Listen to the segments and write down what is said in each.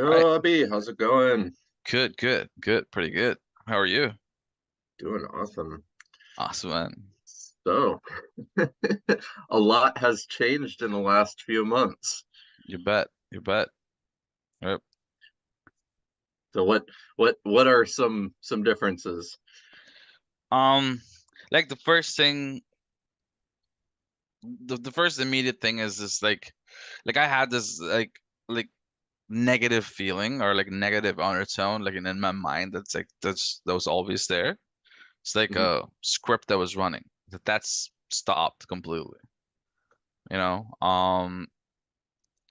Hi. Yo, Abby, how's it going? Good, good, good, pretty good. How are you? Doing awesome. Awesome, man. So, a lot has changed in the last few months. You bet. You bet. Yep. So what are some differences? Um, like the first thing, the first immediate thing is this like I had this like negative feeling or like negative undertone like in my mind that was always there. It's like Mhm, a script that was running that's stopped completely, you know?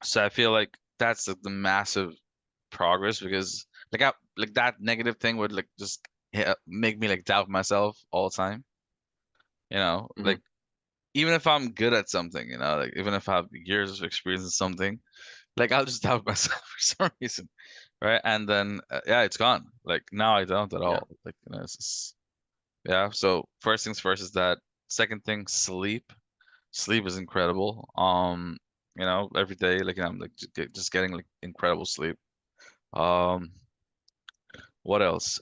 So I feel like that's the massive progress because like that negative thing would like just make me like doubt myself all the time. mhm. Like even if I'm good at something, like even if I have years of experience in something, like I'll just doubt myself for some reason, right? And then yeah, it's gone. Like now I don't at Yeah. all. Like it's just, yeah. So first things first is that. Second thing, sleep. Sleep is incredible. Every day, like I'm like just getting like incredible sleep. Um, what else?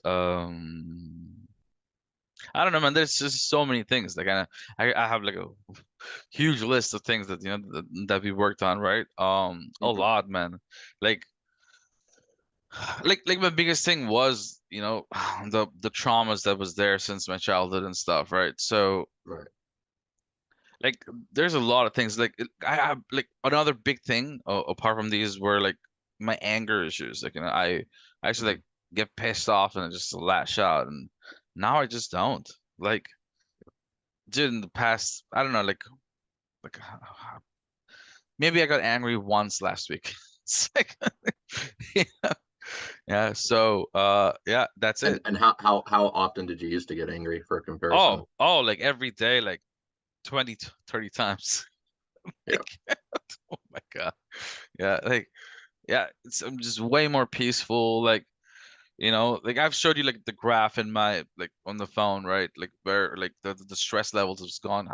I don't know, man. There's just so many things. Like I have like a huge list of things that we worked on, right? A Mhm, lot, man. Like like my biggest thing was, the traumas that was there since my childhood and stuff, right? So right. like there's a lot of things. Like I have like another big thing apart from these were like my anger issues. Like I actually Mhm. like get pissed off and I just lash out, and now I just don't. Like dude, in the past, I don't know, like maybe I got angry once last week. It's like yeah, yeah. So yeah, that's it. And how often did you used to get angry for comparison? Oh, like every day, like 20, 30 times. Yeah. Like, oh my God. Yeah, like yeah, I'm just way more peaceful. Like, like I've showed you like the graph in my like on the phone, right? Like where like the stress levels has gone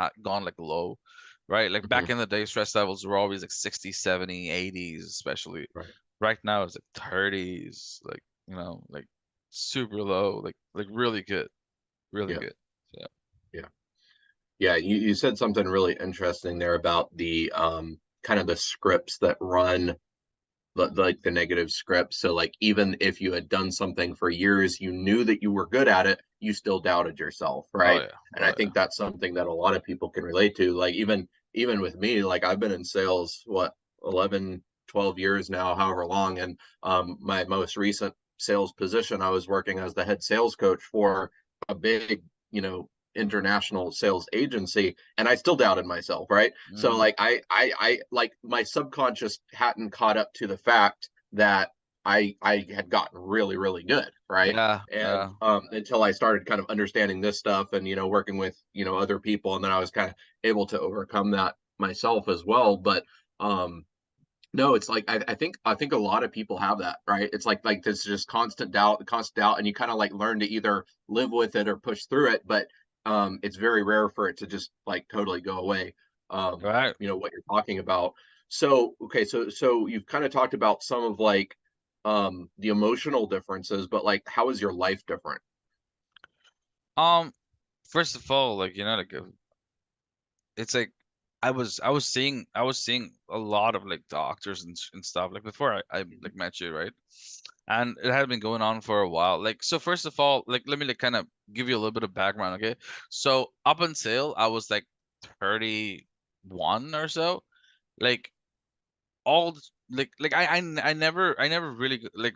like low, right? Like Mhm, back in the day, stress levels were always like 60, 70, 80s, especially. right. Right now it's like 30s, like, like super low, like really good, really Yeah. good. So, Yeah. Yeah, you said something really interesting there about the kind of the scripts that run like the negative script. So like even if you had done something for years, you knew that you were good at it, you still doubted yourself, oh right? yeah, And I oh yeah. think that's something that a lot of people can relate to. Like even with me, like I've been in sales what 11, 12 years now, however long, and my most recent sales position, I was working as the head sales coach for a big, international sales agency, and I still doubted myself, right? So Mm, like I like my subconscious hadn't caught up to the fact that I had gotten really really good, right? yeah, And yeah. until I started kind of understanding this stuff and working with other people, and then I was kind of able to overcome that myself as well. But um no, it's like I think a lot of people have that, right? It's like this just constant doubt, and you kind of like learn to either live with it or push through it, but it's very rare for it to just like totally go away. Right. What you're talking about. So, okay, so you've kind of talked about some of like the emotional differences, but like how is your life different? Um, First of all, like, like it's like I was seeing a lot of like doctors and stuff like before I like met you, right? And it had been going on for a while. Like so first of all, like let me like kind of give you a little bit of background, okay? So up until I was like 31 or so, like I never really like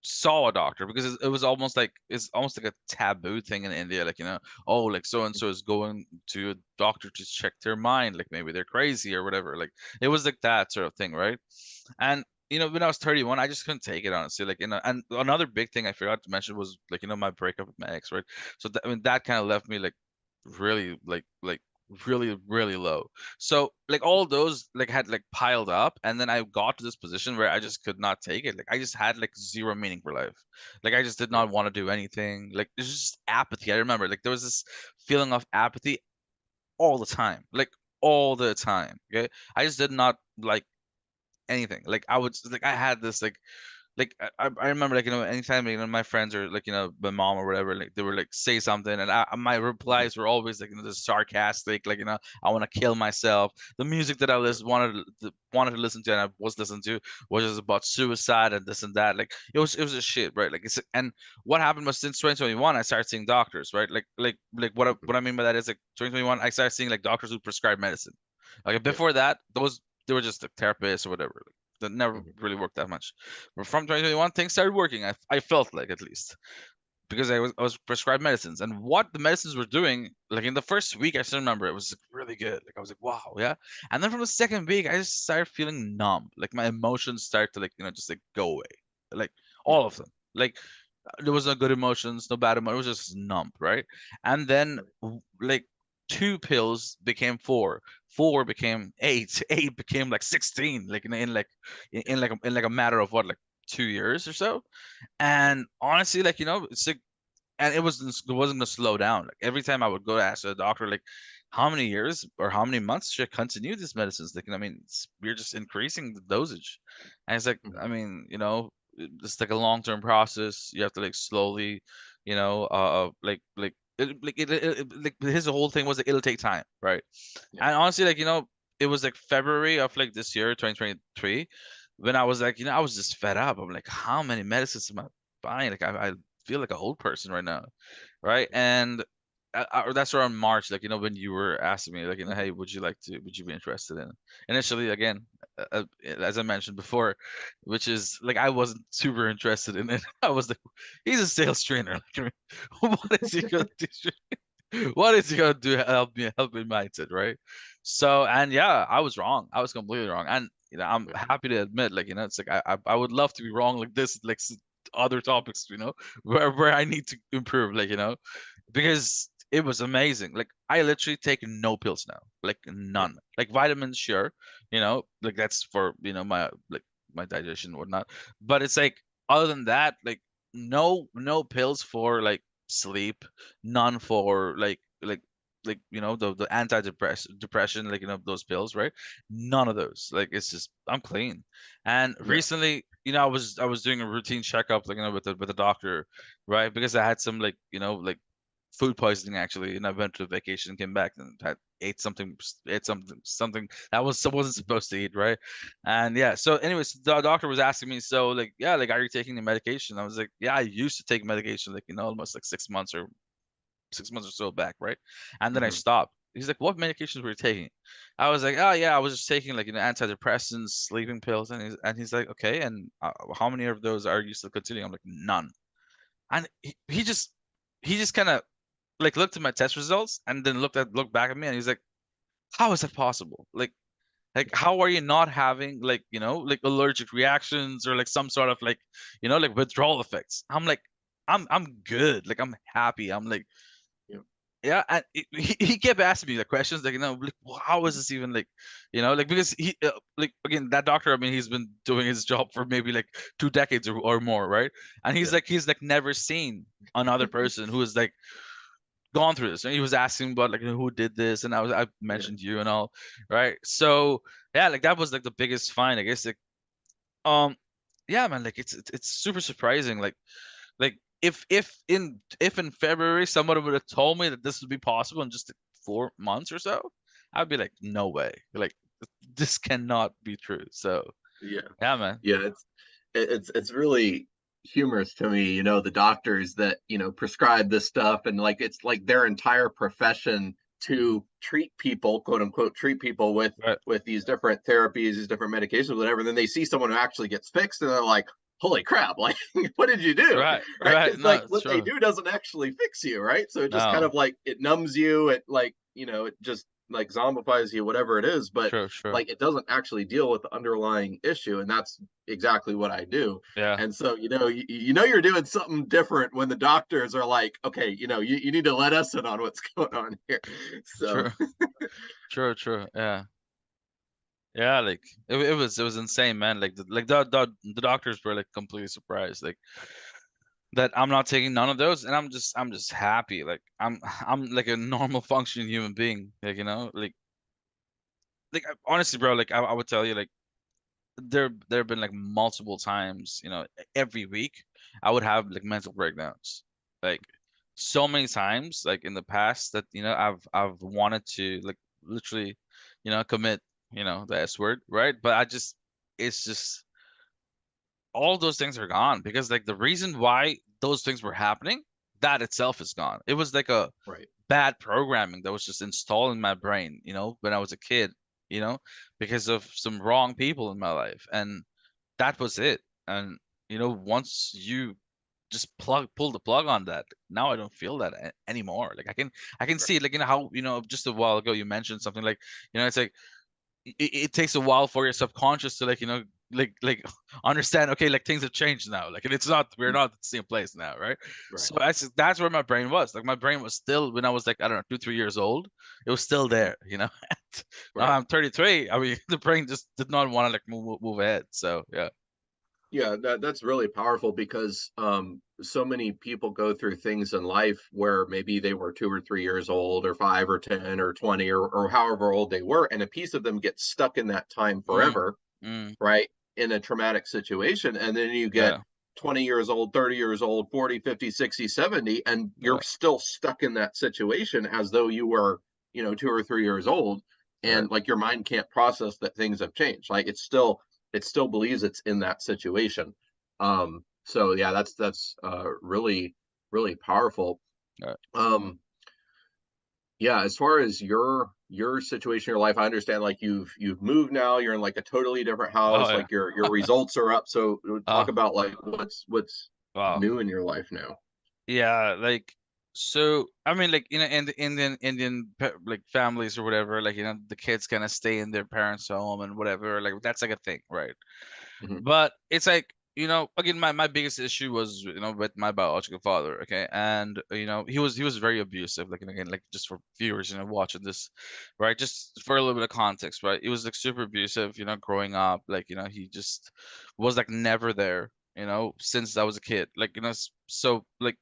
saw a doctor because it was almost like it's almost like a taboo thing in India, like oh, like so and so is going to a doctor to check their mind, like maybe they're crazy or whatever. Like it was like that sort of thing, right? And when I was 31, I just couldn't take it, honestly. Like and another big thing I forgot to mention was like my breakup with my ex, right? So I mean that kind of left me like really like really really low. So like all those like had like piled up, and then I got to this position where I just could not take it. Like I just had like zero meaning for life. Like I just did Yeah. not want to do anything. Like it's just apathy. I remember like there was this feeling of apathy all the time, like all the time. Okay, I just did not like anything. Like I would like I had this like like I remember, like, anytime, my friends or, like, my mom or whatever, like, they were like say something, and my Mhm. replies were always like, just sarcastic, like, I want to kill myself. The music that I wanted to listen to, and I was listening to, was just about suicide and this and that. Like, it was a shit, right? Like, and what happened was, since 2021, I started seeing doctors, right? Like what I mean by that is, like, 2021, I started seeing, like, doctors who prescribe medicine. Like, Yeah. before that, those they were just like therapists or whatever. Like, that never Mhm. really worked that much. But from 2021, things started working. I felt like, at least, because I was prescribed medicines, and what the medicines were doing, like, in the first week, I still remember it was, like, really good. Like, I was like, wow, yeah. And then from the second week, I just started feeling numb. Like, my emotions start to, like, just, like, go away, like, all of Mhm. them. Like, there was no good emotions, no bad emotions. It was just numb, right? And then, Right. like, two pills became four, four became eight, eight became like 16, like, Yeah. in like a matter of what, like, 2 years or so. Yeah. And honestly, like, it's like, and it wasn't gonna slow down. Like, every time I would go to ask the doctor, like, how many years or how many months should I continue these medicines? Like, we're just increasing the dosage, and it's like, Mhm. it's like a long-term process. You have to, like, slowly, like his whole thing was, like, it'll take time, right? Yeah. And honestly, like, it was like February of, like, this year, 2023, when I was like, I was just fed up. I'm like, how many medicines am I buying? Like, I feel like an old person right now, right? And that's around March, like, when you were asking me, like, Mhm. hey, would you be interested in? Initially, again, as I mentioned before, which is like, I wasn't super interested in it. I was like, he's a sales trainer. Like, what is he gonna do? What is he gonna do to help me mindset, right? So, and yeah, I was wrong. I was completely wrong. And, I'm Yeah. happy to admit, like, it's like, I would love to be wrong like this, like, other topics, where I need to improve, like, because it was amazing. Like, I literally take no pills now, like, Yeah. none. Like, vitamins, sure, like, that's for, my digestion and whatnot. But it's like, other than that, like, no pills for, like, sleep, none for, like, the depression, like, those pills, right? None of those. Like, it's just, I'm clean. And Yeah. recently, I was doing a routine checkup, like, with the doctor, right? Because I had some, like, food poisoning, actually, and I went to vacation, came back, and had ate something that wasn't Mhm. supposed to eat, right? And yeah, so anyways, the doctor was asking me, so, like, yeah, like, are you taking the medication? I was like, yeah, I used to take medication, like, almost like 6 months or so back, right? And then I Mhm. stopped. He's like, what medications were you taking? I was like, oh yeah, I was just taking, like, antidepressants, sleeping pills. And he's like, okay, and how many of those are you still continuing? I'm like, none. And he just kind of, like, looked at my test results, and then looked back at me, and he's like, how is that possible? Like, how are you not having, like, like, allergic reactions, or, like, some sort of, like, like, withdrawal effects? I'm like, I'm good. Like, I'm happy. I'm like, Yeah. yeah. And he kept asking me the questions, like, like, how is Mhm. this even, like, like, because like, again, that doctor, I mean, he's been doing his job for maybe, like, 2 decades or more, right? And he's Yeah. like, never seen another person who is, like, gone through this. And he was asking about, like, who did this, and I Yeah. mentioned you and all, right? So yeah, like, that was, like, the biggest find, I guess. Like, um, yeah, man, like, it's super surprising. Like, if in February somebody would have told me that this would be possible in just, like, 4 months or so, I'd be like, no way. Like, this cannot be true. So Yeah. yeah, man. Yeah, it's really humorous to me, the doctors that, prescribe this stuff, and like it's like their entire profession to treat people, quote unquote, treat people Right, with these different therapies, these different medications, whatever. Then they see someone who actually gets fixed, and they're like, "Holy crap! Like, what did you do?" right, Right? right. Because No, like it's what they true. do doesn't actually fix you, right? So it just kind No, of like it numbs you, it like it just like zombifies you, whatever it is. But true, true. like it doesn't actually deal with the underlying issue, and that's exactly what I do. Yeah, And so, you're doing something different when the doctors are like, okay, you need to let us in on what's going on here. So, true, true, true. Yeah. Yeah, like, it was insane, man. Like, the doctors were, like, completely surprised, like, that I'm not taking none of those, and I'm just happy. Like, I'm like a normal functioning human being. Like, honestly, bro, like, I would tell you, like, there have been like multiple times, every week I would have like mental breakdowns. Like so many times like in the past that, I've wanted to like literally, commit, the S word, right? But it's just all those things are gone because like the reason why those things were happening, that itself is gone. It was like a Right. bad programming that was just installed in my brain, when I was a kid, because of some wrong people in my life. And that was it. And once you just pull the plug on that, now I don't feel that anymore. Like I can Right. see it, like how just a while ago you mentioned something like, it's like it takes a while for your subconscious to like like understand, okay, like things have changed now, like, and we're Mm. not at the same place now, right? Right. So that's where my brain was. Like my brain was still, when I was like, I don't know, 2 3 years old, it was still Mhm. there, And now Right. I'm 33. I mean, the brain just did not want to like move ahead. So yeah. Yeah, that's really powerful because so many people go through things in life where maybe they were 2 or 3 years old, or 5 or 10 or 20, or however old they were, and a piece of them gets stuck in that time mm, forever, mm, right? In a traumatic situation. And then you get yeah, 20 years old, 30 years old, 40, 50, 60, 70, and yeah, you're still stuck in that situation as though you were, 2 or 3 years old. right, And like your mind can't process that things have changed. Like it still believes it's in that situation. So yeah, that's really, really powerful. right. Um, yeah, as far as your situation in your life, I understand like you've moved now, you're in like a totally different Oh house, yeah. like your results are up. So talk Oh about like what's wow. new in your life now. Yeah, like, so I mean, like, in the like families or whatever, like, the kids kind of stay in their parents' home and whatever, like that's like a thing, right? Hmm. But it's like, again, my biggest issue was, with my biological father, okay? And he was very abusive, like, and again, like, just for viewers, watching this, right? Just for a little bit of context, right? It was like super abusive, growing up, like, he just was like never there, since I was a kid. Like, so like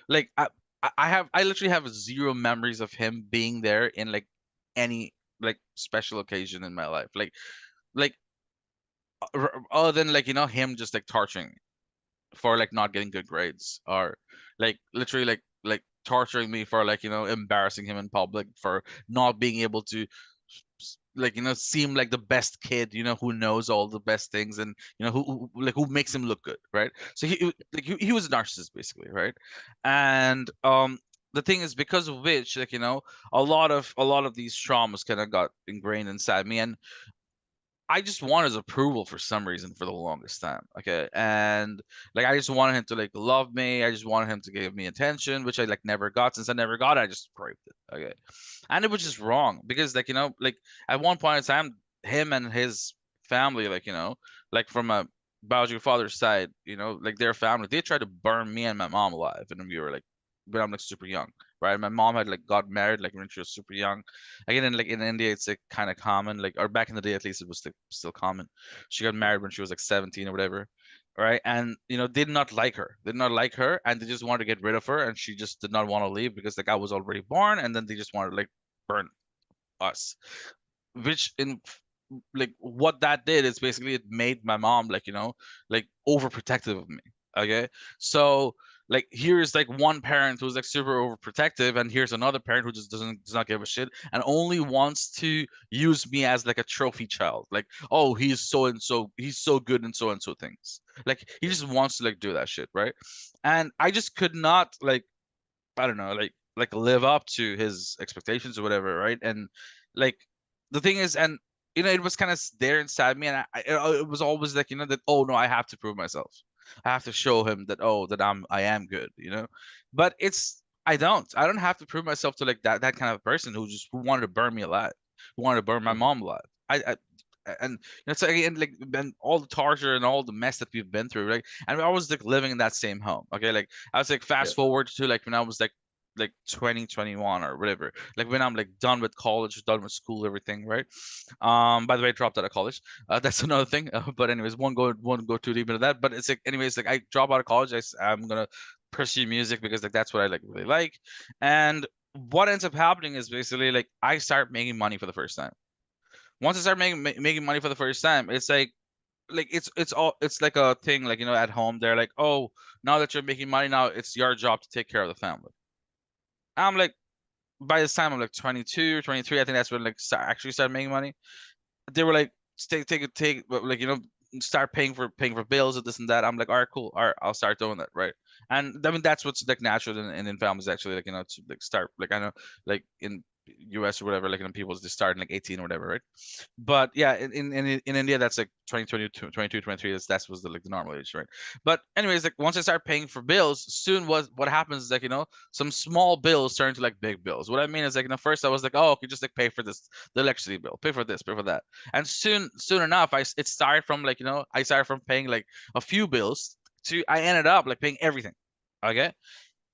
like I literally have zero memories of him being there in like any like special occasion in my life. Like other than like, him just like torturing me for like not getting good grades, or like literally like torturing me for like, embarrassing him in public for not being able to like, seem like the best kid, who knows all the best things, and like who makes him look good, right? So like he was a narcissist basically, right? And the thing is, because of which, like, a lot of these traumas kind of got ingrained inside me, and I just wanted his approval for some reason for the longest time. Okay. And like I just wanted him to like love me. I just wanted him to give me attention, which I like never got. Since I never got it, I just craved it. Okay. And it was just wrong because, like, like at one point in time, him and his family, like, like from a biological father's side, like their family, they tried to burn me and my mom alive. And we were like, when I'm like super young, right? My mom had like got married like when she was super young. Again, in India, it's like kind of common, like, or back in the day at least, it was like still common. She got married when she was like 17 or whatever, right? And did not like her, and they just wanted to get rid of her, and she just did not want to leave because the guy was already born, and then they just wanted to like burn us, which in like what that did is basically it made my mom like, like overprotective of me. Okay. So like here's like one parent who's like super overprotective, and here's another parent who just does not give a shit and only wants to use me as like a trophy child. Like, oh, he's so good in so and so things. Like he Yeah. just wants to like do that shit, right? And I just could not like, I don't know, like live up to his expectations or whatever, right? And like the thing is, and it was kind of there inside me, and it was always like, that, oh no, I have to prove myself. I have to show him that, oh, that I am good. But I don't have to prove myself to like that kind of person who wanted to burn me alive, who wanted to burn my Mhm. mom alive. And it's like, and like, and all the torture and all the mess that we've been through, like, and I was like living in that same home. Okay, like I was like Yeah. fast forward to like when I was like 2021 or whatever, like when I'm like done with college, done with school, everything, right? By the way, I dropped out of college. That's another thing. But anyways, won't go too deep into that. But it's like, anyways, like I drop out of college. I'm gonna pursue music because like that's what I like really like. And what ends up happening is basically like I start making money for the first time. once I started making money for the first time, it's like it's like a thing, like, at home they're like, oh, now that you're making money, now it's your job to take care of the family. I'm like, by this time I'm like 22 or 23, I think that's when like actually started making money. They were like, take, like, start paying for bills and this and that. I'm like, all right, cool, all right, I'll start doing that, right? And I mean, that's what's like natural in families, actually, like, to like start, like, I know, like in US or whatever, like, people just start in like 18 or whatever, right? But yeah, in India, that's like 20, 22, 22, 23. That's was the like the normal age, right? But anyways, like, once I start paying for bills, soon what happens is, like, some small bills turn to like big bills. What I mean is, like, first I was like, oh, okay, just like pay for this, the electricity bill, pay for this, pay for that. And soon enough, it started from, like, I started from paying like a few bills to I ended up like paying everything. Okay.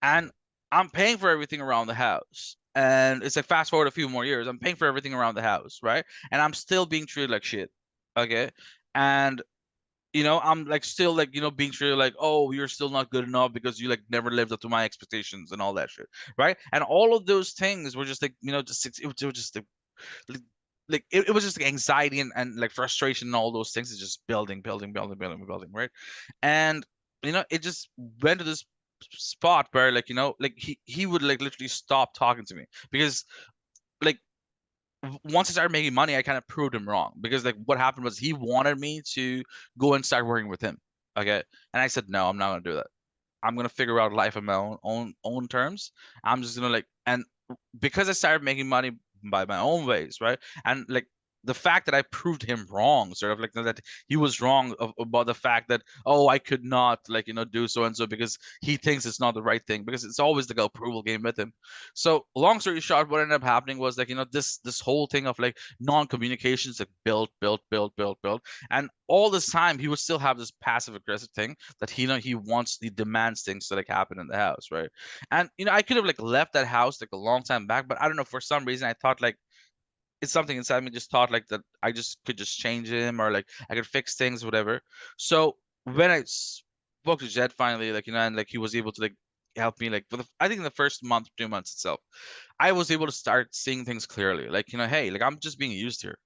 And I'm paying for everything around the house. And it's like, fast forward a few more years, I'm paying for everything around the house, right? And I'm still being treated like shit. Okay. And I'm like still like, being treated like, oh, you're still not good enough because you like never lived up to my expectations and all that shit. Right. And all of those things were just like, it was just like, it was just like anxiety and like frustration and all those things is just building, building, building, building, building, right? And it just went to this spot where, like, like, he would like literally stop talking to me because, like, once I started making money, I kind of proved him wrong, because like what happened was he wanted me to go and start working with him. Okay. And I said, no, I'm not gonna do that. I'm gonna figure out life on my own terms. I'm just gonna, like, and because I started making money by my own ways, right? And like the fact that I proved him wrong, sort of like that he was wrong about the fact that, oh, I could not, like, do so and so because he thinks it's not the right thing, because it's always like a approval game with him. So long story short, what ended up happening was, like, this whole thing of like non-communications, like, built, and all this time he would still have this passive aggressive thing that he demands things to like happen in the house, right? And I could have like left that house like a long time back, but I don't know, for some reason I thought like it's something inside me just thought like that I just could just change him, or like I could fix things, whatever. So when I spoke to Jed finally, like, and like he was able to like help me, like, for I think in the first month, 2 months itself, I was able to start seeing things clearly. Like, hey, like, I'm just being used here.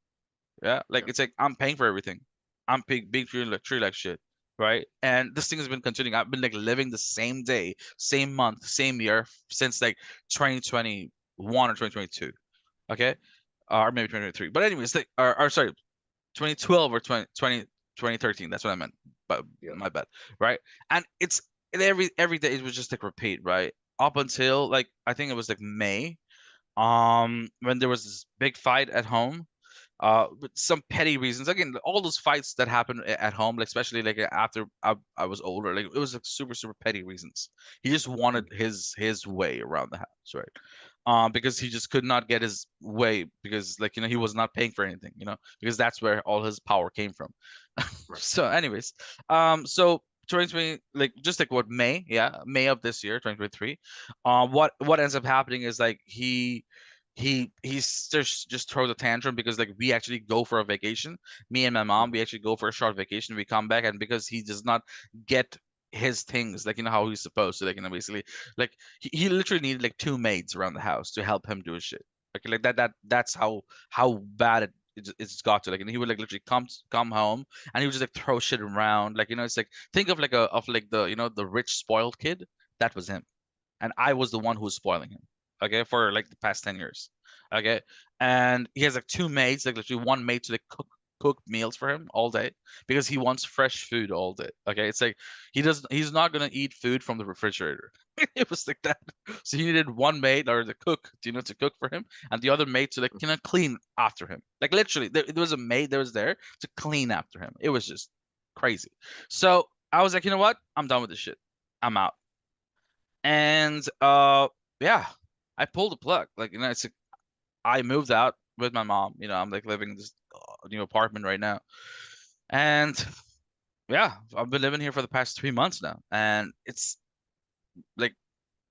Yeah, like, Yeah. it's like I'm paying for everything. I'm being treated like shit, right? And this thing has been continuing. I've been like living the same day, same month, same year since like 2021 or 2022. Okay, or maybe 2023. But anyways, like, or sorry, 2012 or 2013. That's what I meant. But Yeah. my bad, right? And every day it was just like repeat, right? Up until like I think it was like May, when there was this big fight at home, with some petty reasons. Again, all those fights that happen at home, like especially like after I was older, like it was like super super petty reasons. He just wanted his way around the house, right? Because he just could not get his way, because, like, he was not paying for anything, because that's where all his power came from. Right. So anyways, so 2020, like, just like what, May, yeah, May of this year, 2023. What ends up happening is, like, he's just throws a tantrum because, like, we actually go for a vacation. Me and my mom, Mhm. we actually go for a short vacation. We come back, and because he does not get his things, like, how he's supposed to, like, basically, like, he literally needed like two maids around the house to help him do his shit. Like that's how bad it's got to, like, and he would like literally come home, and he would just like throw shit around, like, it's like, think of like the the rich spoiled kid. That was him, and I was the one who was spoiling him. Okay, for like the past 10 years. Okay, and he has like two maids, like literally one maid to like cook meals for him all day, because he wants fresh food all day. Okay, it's like he's not gonna eat food from the refrigerator. It was like that. So he needed one maid, or the cook, to cook for him, and the other maid to like clean after him. Like, literally, there was a maid that was there to clean after him. It was just crazy. So I was like, you know what? I'm done with this shit. I'm out. And yeah, I pulled the plug. Like, it's like, I moved out with my mom. I'm like living in this new apartment right now. And yeah, I've been living here for the past 3 months now, and it's like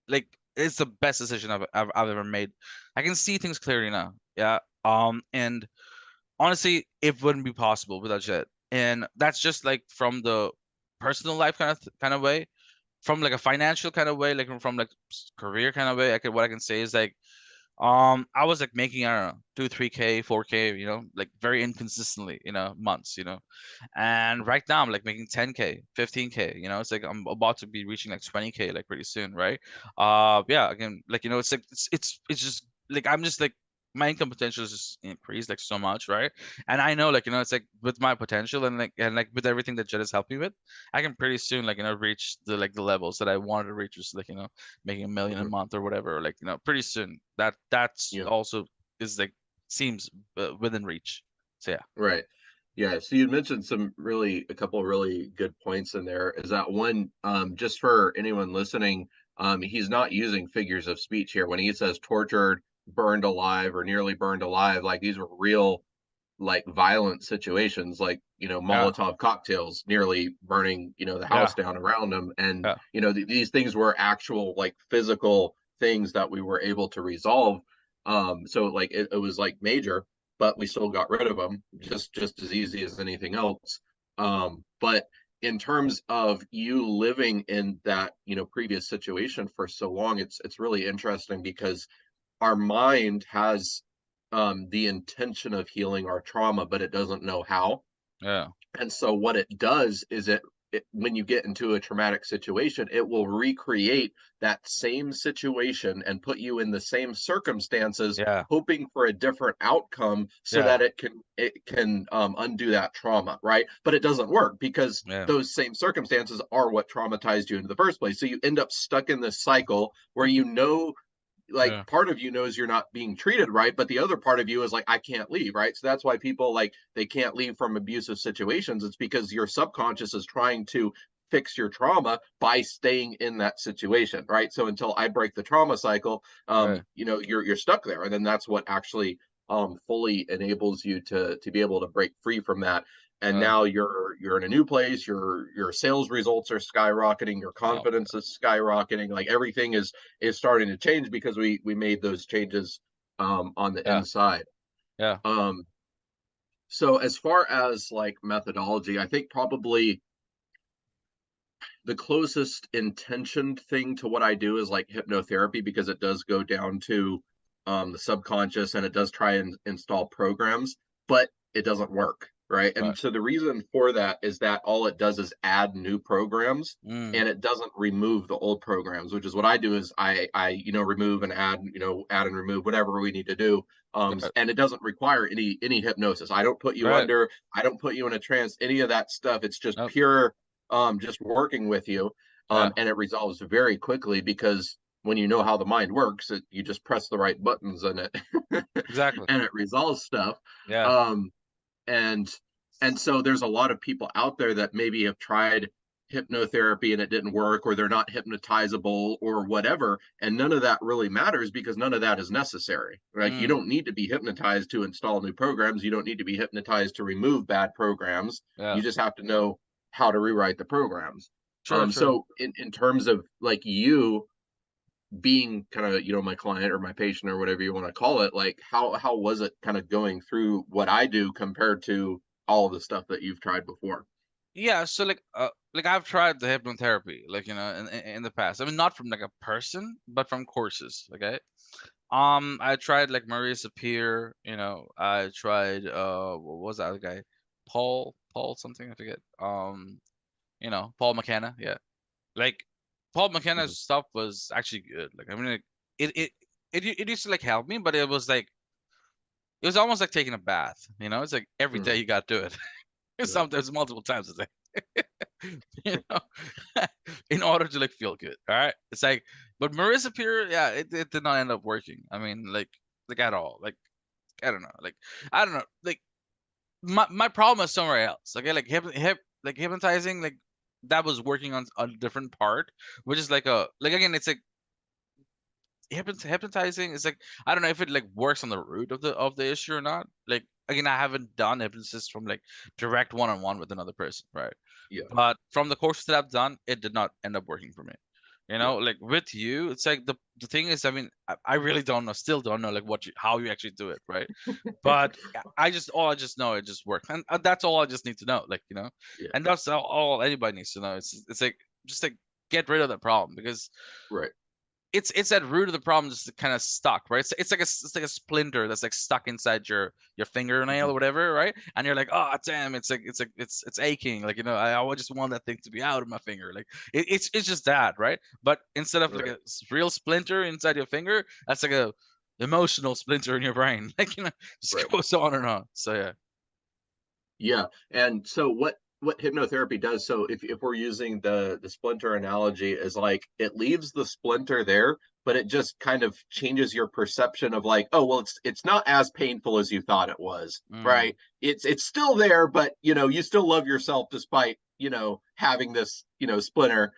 like it's the best decision I've ever made. I can see things clearly now. Yeah. And honestly, it wouldn't be possible without Jet. And that's just like from the personal life kind of way, from like a financial kind of way, like from like career kind of way. What I can say is, like, I was like making, I don't know, 2, 3K, 4K, like very inconsistently, months, and right now I'm like making 10K, 15K, it's like I'm about to be reaching like 20K like pretty soon, right? Yeah, again, like, it's like it's just like I'm just like my income potential is just increased like so much, right? And I know, like, it's like with my potential and with everything that Jed has helped me with, I can pretty soon, like, reach the levels that I wanted to reach, just like, making 1 million a Mhm. month or whatever, like, pretty soon. That's Yeah. also is like seems within reach. So yeah. Right. Yeah. So you mentioned a couple of really good points in there. Is that one, just for anyone listening, he's not using figures of speech here. When he says tortured, burned alive, or nearly burned alive, like these were real, like violent situations, like, Yeah. Molotov cocktails nearly burning, the house Yeah. down around him. And, Yeah. these things were actual, like, physical things that we were able to resolve. So like it was like major, but we still got rid of them just as easy as anything else. But in terms of you living in that, previous situation for so long, it's really interesting because our mind has the intention of healing our trauma, but it doesn't know how. Yeah. And so what it does is when you get into a traumatic situation, it will recreate that same situation and put you in the same circumstances, Yeah. hoping for a different outcome so Yeah. that it can undo that trauma, right? But it doesn't work because Yeah. those same circumstances are what traumatized you in the first place. So you end up stuck in this cycle where like Yeah. part of you knows you're not being treated right, but the other part of you is like, I can't leave, right? So that's why people, like, they can't leave from abusive situations. It's because your subconscious is trying to fix your trauma by staying in that situation, right? So until I break the trauma cycle, Right. you're stuck there, and then that's what actually fully enables you to be able to break free from that. And Uh, now you're in a new place. Your sales results are skyrocketing, your oh, confidence is skyrocketing, like everything is starting to change because we made those changes on the yeah. inside. Yeah. Um, so as far as like methodology, I think probably the closest intentioned thing to what I do is like hypnotherapy, because it does go down to the subconscious, and it does try and install programs, but it doesn't work, right? Right. And so the reason for that is that all it does is add new programs, Mm. and it doesn't remove the old programs, which is what I do. Is I remove and add, add and remove whatever we need to do. Right. And it doesn't require any hypnosis. I don't put you Right. under, I don't put you in a trance, any of that stuff. It's just Nope. pure just working with you. Yeah. And it resolves very quickly because when you know how the mind works, you just press the right buttons and it Exactly. and it resolves stuff. Yeah. Um, and and so there's a lot of people out there that maybe have tried hypnotherapy and it didn't work, or they're not hypnotizable or whatever, and none of that really matters because none of that is necessary. Like, you Mm. don't need to be hypnotized to install new programs, you don't need to be hypnotized to remove bad programs. Yeah. You just have to know how to rewrite the programs. Sure. Sure. So in terms of like you being kind of, my client or my patient or whatever you want to call it, like how was it kind of going through what I do compared to all of the stuff that you've tried before? Yeah. So like I've tried the hypnotherapy, like, in the past. I mean, not from like a person, but from courses. Okay. I tried like Maurice Appear, I tried what was that other guy? Paul something, I forget. Paul McKenna, yeah. Like Paul Mhm. McKenna's stuff was actually good. Like, I mean, like, it it it used to like help me, but it was almost like taking a bath, It's like every day Mhm. you got to do it. Yeah. Sometimes multiple times a day. you know, in order to like feel good. All right. It's like, but Marissa Peer, yeah, it did not end up working. I mean, like at all. Like, I don't know. Like, I don't know. Like, my problem is somewhere else. Okay, like like hypnotizing, like that was working on a different part, which is like again, it's like hypnotizing is like, I don't know if it like works on the root of the issue or not. Like, again, I haven't done hypnosis from like direct one-on-one with another person, right? Yeah. But from the courses that I've done, it did not end up working for me. Yeah. Like with you, it's like the thing is, I mean, I really don't know, still don't know like how you actually do it, right? But I just know it just works, and that's all I just need to know, like, Yeah. and that's all anybody needs to know. It's like just like get rid of that problem because Right. it's at root of the problem, just kind of stuck, right? It's like a splinter that's like stuck inside your fingernail or Mhm. whatever, right? And you're like, oh damn, it's aching, like, you know, I just want that thing to be out of my finger, like it's just that, right? But instead of like Right. a real splinter inside your finger, that's like a emotional splinter in your brain, like, you know, just Right. goes on and on. So yeah. Yeah. And so what hypnotherapy does, so if we're using the splinter analogy, is like it leaves the splinter there, but it just kind of changes your perception of like, oh well, it's not as painful as you thought it was, Mm, right? It's still there, but you still love yourself despite, having this, splinter.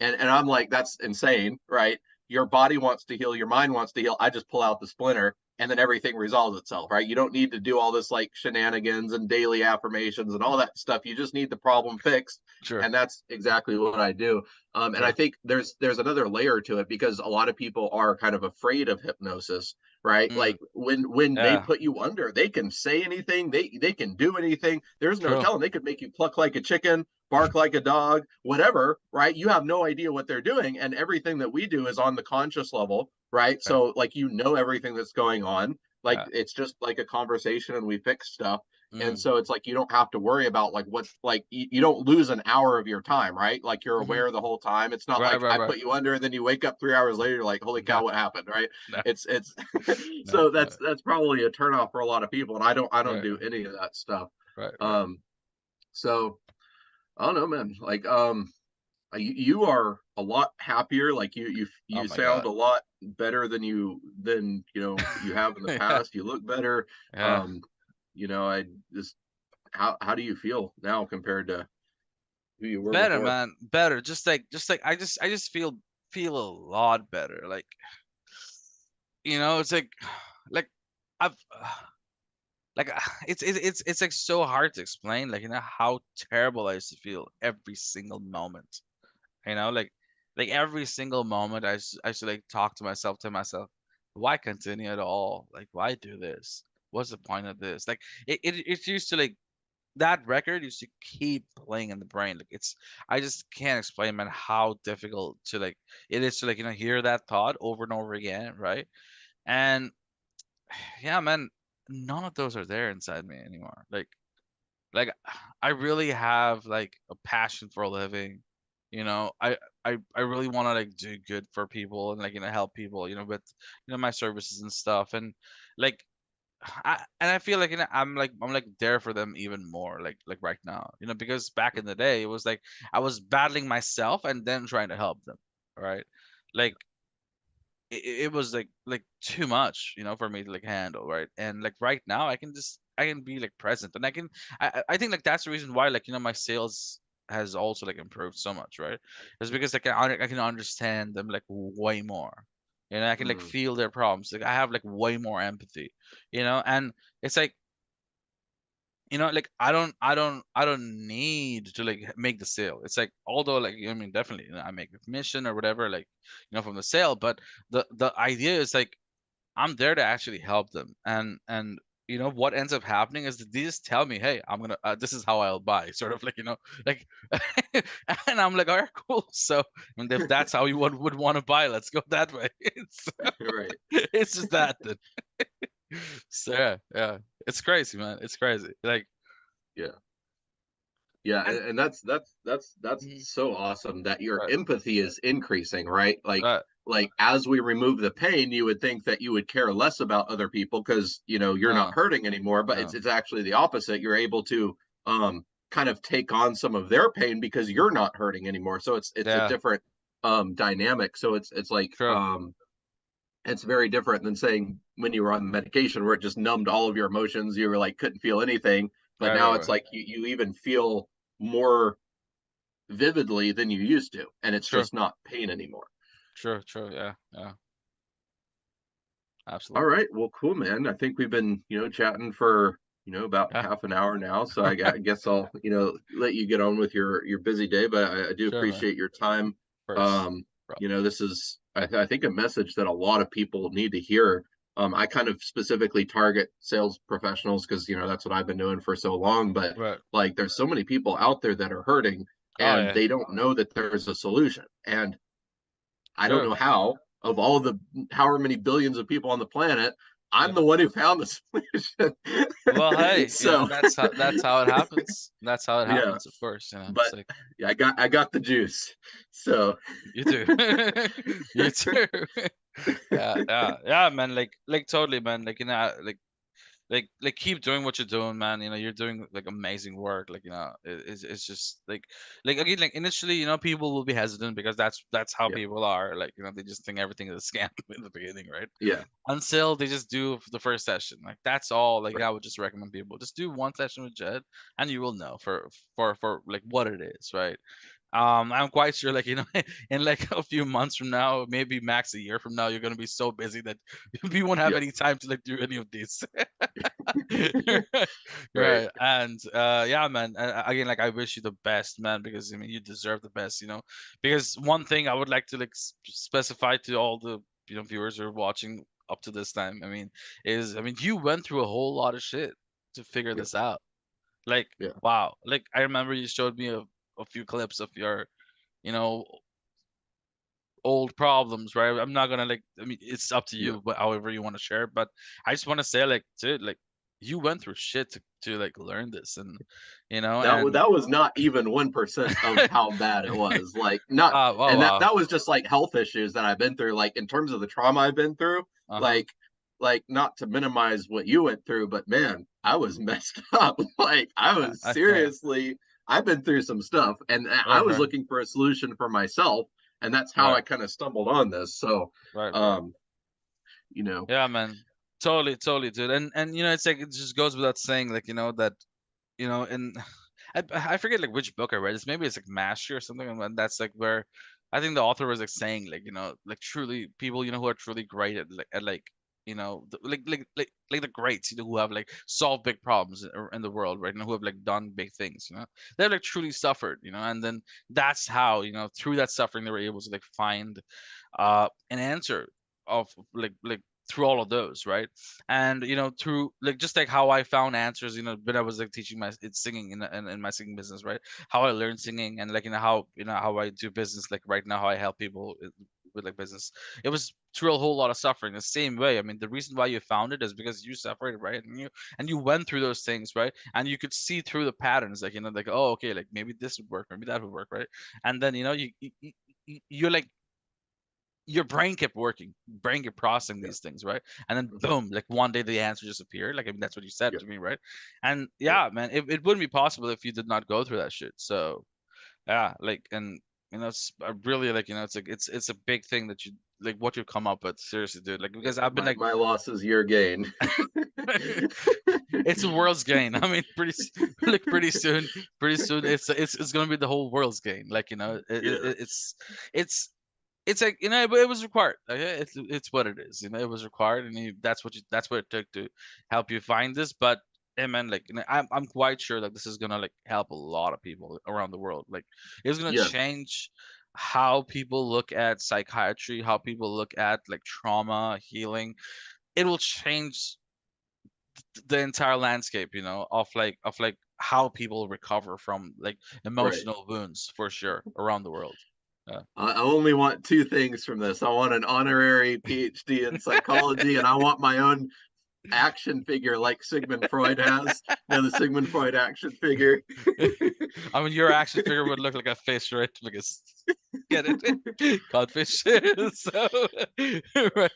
And I'm like, that's insane, right? Your body wants to heal, your mind wants to heal. I just pull out the splinter and then everything resolves itself, right? You don't need to do all this like shenanigans and daily affirmations and all that stuff. You just need the problem fixed. sure, And that's exactly what I do. And I sure. think there's another layer to it, because a lot of people are kind of afraid of hypnosis, right? Mm, Like when they yeah, put you under, they can say anything, they can do anything. There's no true, telling. They could make you pluck like a chicken, bark like a dog, whatever, right? You have no idea what they're doing, and everything that we do is on the conscious level, right? right, So like everything that's going on, like yeah, it's just like a conversation and we fix stuff. And mm, so it's like you don't have to worry about like what, like you don't lose an hour of your time, right? Like you're mm-hmm. aware the whole time. It's not Right, like right, I right. put you under and then you wake up 3 hours later, you're like, holy No, cow, what happened, right? no, It's no, so no. that's probably a turnoff for a lot of people, and I don't Right, do any of that stuff. right, right. um so I don't know, man. Like, you are a lot happier. Like Oh you my sound God. a lot better than you have in the Yeah, past. You look better. yeah. Um, I just how do you feel now compared to who you were Better, before? man. Better. Just like I just feel a lot better. Like, you know, it's like I've like it's like so hard to explain. Like, you know how terrible I used to feel every single moment. You know, like every single moment I used to like talk to myself, why continue at all? Like, why do this? What's the point of this? Like, it used to like that record used to keep playing in the brain. Like, I just can't explain, man, how difficult to like it is to like, you know, hear that thought over and over again, right? And yeah, man, none of those are there inside me anymore. Like I really have like a passion for living. You know, I really want to like do good for people and like, you know, help people, you know, with, you know, my services and stuff. And like I feel like, you know, I'm like there for them even more, like right now, you know, because back in the day it was like I was battling myself and then trying to help them, right? Like it was like too much, you know, for me to like handle, right? And like right now I can be like present, and I think like that's the reason why, like, you know, my sales has also like improved so much, right? It's because like I can understand them like way more. You know, I can like Mm, feel their problems. Like I have like way more empathy, you know, and it's like, you know, like I don't need to like make the sale. It's like, although like, I mean, definitely, you know, I make a commission or whatever, like, you know, from the sale, but the idea is like I'm there to actually help them. And you know what ends up happening is that they just tell me, hey, I'm gonna this is how I'll buy, sort of like, you know, like and I'm like, all right, cool. So, and if that's how you would want to buy, let's go that way. right. It's just that then. So yeah, yeah, it's crazy, man. It's crazy, like. Yeah. Yeah, And and that's Mhm. so awesome that your Right, empathy is increasing, right? right, Like as we remove the pain, you would think that you would care less about other people because you're not no, hurting anymore, but no, it's actually the opposite. You're able to kind of take on some of their pain because you're not hurting anymore. So it's a yeah, different dynamic. So it's like true, it's very different than saying when you were on medication where it just numbed all of your emotions, you were like couldn't feel anything, but right, now right, it's right, like you even feel more vividly than you used to, and it's true, just not pain anymore. true, true, yeah, yeah, All absolutely, right, well, cool, man. I think we've been chatting for about yeah, half an hour now, so I guess I'll let you get on with your busy day, but I do sure, man, appreciate your time. of course, bro, This is I think a message that a lot of people need to hear. I kind of specifically target sales professionals because that's what I've been doing for so long, but right, like there's so many people out there that are hurting oh and yeah, they don't know that there's a solution. And I don't true, know how. of all the however many billions of people on the planet, I'm the Yeah. one who found the solution. Well, hey, So that's how it happens. That's how it yeah, happens, of course. It's but like yeah, I got the juice. So you do. You too. Yeah, man. Like totally, man. Like keep doing what you're doing, man. You're doing like amazing work. It's just like again, like initially, people will be hesitant because that's how yeah, people are. They just think everything is a scam in the beginning, right? yeah, Until they just do the first session. Like that's all. Like right, I would just recommend people just do one session with Jed, and you will know for like what it is, right? I'm quite sure, like in like a few months from now, maybe max a year from now, you're gonna be so busy that you won't have yeah, any time to like do any of these. right, Right. And yeah, man. Again, like I wish you the best, man, because I mean you deserve the best, Because one thing I would like to like specify to all the viewers who are watching up to this time, I mean you went through a whole lot of shit to figure yeah, this out. Like, yeah, wow. Like I remember you showed me a few clips of your, you know, old problems, right? I'm not gonna like. I mean, it's up to yeah. you, however you want to share. But I just want to say, like, dude, like, you went through shit to like learn this, and and That was not even 1% of how bad it was. Like not, wow, and that wow, that was just like health issues that I've been through. Like in terms of the trauma I've been through, uh-huh, like like not to minimize what you went through, but man, I was messed up. Like I was yeah, seriously, I've been through some stuff, and I right, was right, looking for a solution for myself, and that's how right, I kind of stumbled on this. So, right, right. um, you know, Yeah, man, totally, totally, dude. And it's like it just goes without saying, like that and I forget like which book I read. Maybe it's like Mastery or something, and that's like where I think the author was like saying like like truly people who are truly great at like the greats who have like solved big problems in the world, right, and who have like done big things, they've like truly suffered, and then that's how through that suffering they were able to like find an answer of like through all of those, right? And through like just like how I found answers, when I was like teaching my it's singing in my singing business, right? How I learned singing, and like how I do business, like right now how I help people with like business. It was through a whole lot of suffering. The same way, I mean, the reason why you found it is because you suffered, right? And you went through those things, right? And you could see through the patterns, like like, oh, okay, like maybe this would work, maybe that would work, right? And then you're like your brain kept working, brain kept processing yeah, these things, right? And then mhm, boom, like one day the answer just appeared. Like I mean, that's what you said yeah, to me, right? And right. yeah, man, it wouldn't be possible if you did not go through that shit. So yeah, like and it's really like it's like it's a big thing that you like what you've come up with. Seriously, dude. Like Yeah, because I've been my like my loss is your gain. it's a world's gain. I mean, like pretty soon, it's gonna be the whole world's gain. Like Yeah, it's like but it was required. Like, it's what it is. It was required, and that's what it took to help you find this. But hey, man, like I'm quite sure that this is gonna like help a lot of people around the world. Like it's gonna yeah, change how people look at psychiatry, how people look at like trauma healing. It will change the entire landscape, of like how people recover from like right. emotional wounds for sure around the world. Yeah. I only want two things from this. I want an honorary PhD in psychology, and I want my own action figure like Sigmund Freud has. The Sigmund Freud action figure. I mean, your action figure would look like a fish, right? Because get it, codfish. So, right.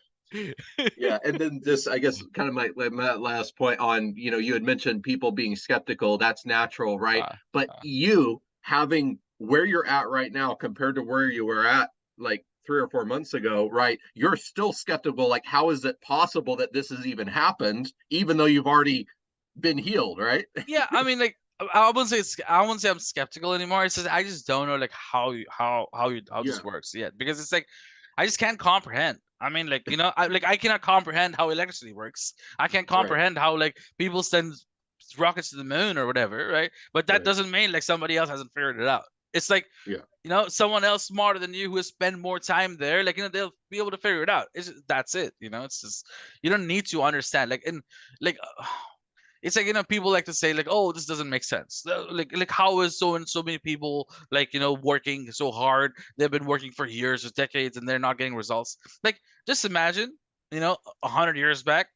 Yeah, and then just I guess kind of my last point on you had mentioned people being skeptical. That's natural, right? Ah, But ah. you having where you're at right now compared to where you were at like 3 or 4 months ago, right? You're still skeptical. Like, how is it possible that this has even happened, even though you've already been healed, right? Yeah, I mean, like I wouldn't say I'm skeptical anymore. It's just I just don't know like how Yeah, this works yet because it's like I just can't comprehend. I mean, like I cannot comprehend how electricity works. I can't right, comprehend how like people send rockets to the moon or whatever, right? But that right, doesn't mean like somebody else hasn't figured it out. It's like yeah, someone else smarter than you who has spent more time there, like they'll be able to figure it out. That's it. It's just you don't need to understand like and like it's like, people like to say like, oh, this doesn't make sense. Like how is so and so many people like, working so hard? They've been working for years or decades and they're not getting results. Like, just imagine, 100 years back,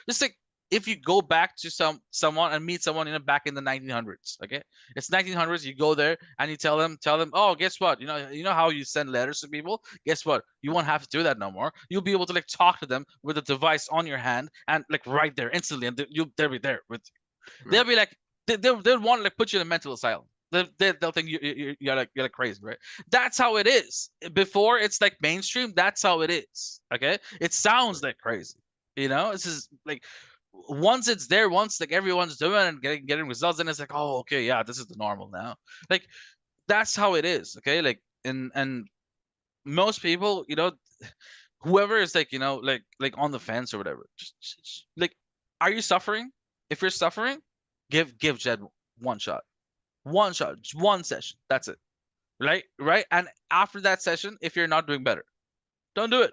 just like if you go back to someone and meet someone, back in the 1900s. Okay, it's 1900s. You go there and you tell them, oh, guess what? You know how you send letters to people. Guess what? You won't have to do that no more. You'll be able to like talk to them with a device on your hand and like right there instantly, and they'll be there with you. They'll Right. be like they'll want to like put you in a mental asylum. They'll think you're like crazy, right? That's how it is. Before it's like mainstream, that's how it is. Okay, it sounds like crazy. This is like once it's there, once like everyone's doing it and getting results, and it's like, oh, okay, yeah, this is the normal now. Like that's how it is. Okay, like and most people, whoever is like, like on the fence or whatever, just like, are you suffering? If you're suffering, give Jed one shot, one session. That's it. Right. And after that session, if you're not doing better, don't do it.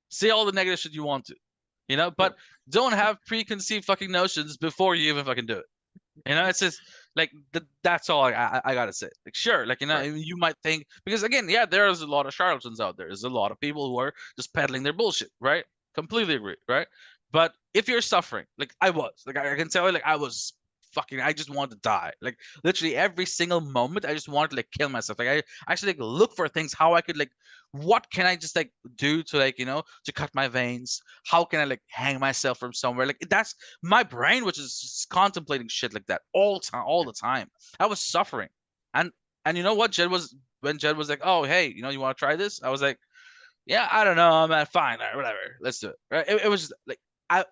Say all the negative shit you want to, Yeah. but don't have preconceived fucking notions before you even fucking do it. It's just like that's all I gotta say. Like, sure, like Right. you might think, because again, yeah, there's a lot of charlatans out there. There's a lot of people who are just peddling their bullshit, right? Completely agree, right? But if you're suffering, like I was, like I can tell you, like I was fucking, I just wanted to die. Like literally every single moment, I just wanted to like kill myself. Like I actually like look for things how I could like, what can I just like do to like to cut my veins? How can I like hang myself from somewhere? Like that's my brain, which is just contemplating shit like that all the time. I was suffering, and you know what? When Jed was like, "Oh, hey, you want to try this?" I was like, "Yeah, I don't know, man. Fine, all right, whatever. Let's do it." Right? It was just like I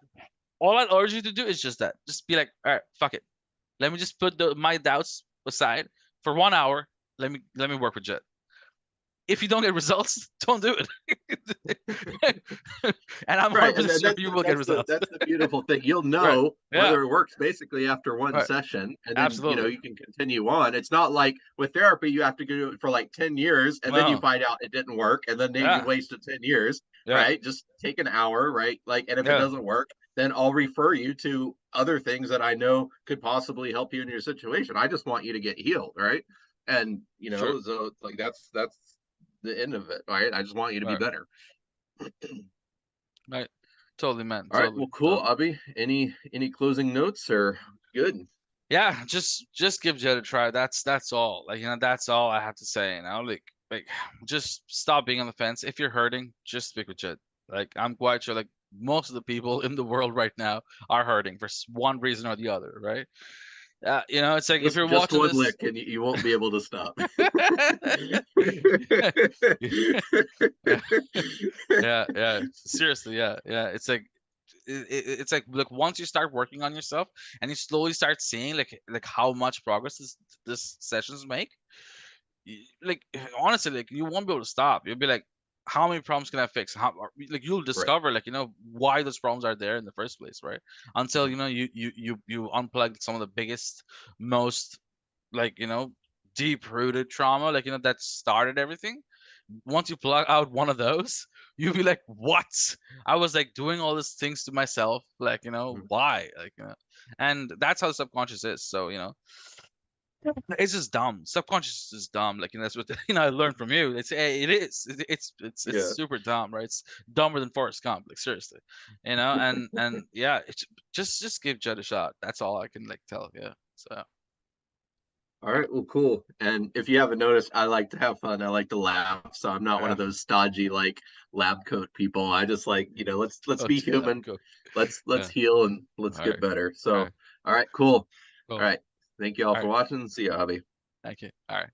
all I'd urge you to do is just that. Just be like, "All right, fuck it. Let me just put my doubts aside for 1 hour. Let me work with Jed. If you don't get results, don't do it." And I'm Right, 100% sure you will get results. that's the beautiful thing. You'll Right? know Yeah. whether it works basically after one Right. session, and then Absolutely. you can continue on. It's not like with therapy you have to do it for like 10 years, and then you No. find out it didn't work, and then you Yeah. wasted 10 years. Yeah. Right? Just take an hour, right? Like, and if it Yeah. doesn't work, then I'll refer you to other things that I know could possibly help you in your situation. I just want you to get healed, right? And Sure. so like that's the end of it, right? I just want you to be Right. better. Right. Totally, man. All right. Totally. Well, cool, Totally. Abby. Any closing notes or good? Yeah. Just give Jed a try. That's all. Like, that's all I have to say. Like just stop being on the fence. If you're hurting, just stick with Jed. Like, I'm quite sure like most of the people in the world right now are hurting for one reason or the other, right? It's like if you're Just watching one this. lick, and you won't be able to stop. Yeah, yeah. Seriously, yeah, yeah. It's like it's like, look, once you start working on yourself and you slowly start seeing like how much progress this sessions make, like honestly, like you won't be able to stop. You'll be like, how many problems can I fix? Like you'll Right. discover like why those problems are there in the first place, right? Until Mhm. you unplug some of the biggest, most like deep rooted trauma, like that started everything. Once you plug out one of those, you'll be like, what? I was like doing all these things to myself, like Mhm. why, like and that's how the subconscious is. So it's just dumb. Subconscious is dumb. Like, that's what I learned from you. It is. It's Yeah. super dumb, right? It's dumber than Forrest Gump. Like, seriously, and yeah, it's just give Jed a shot. That's all I can like tell. Yeah. So All right. Well, cool. And if you haven't noticed, I like to have fun. I like to laugh. So I'm not one yeah. of those stodgy like lab coat people. I just like, let's Oh, be gee, lab human. coat. Let's Yeah. heal and let's All get right. better. All So, right. all right, cool. All Cool. right. Thank you all All for right. watching. See you, Abby. Thank you. All right.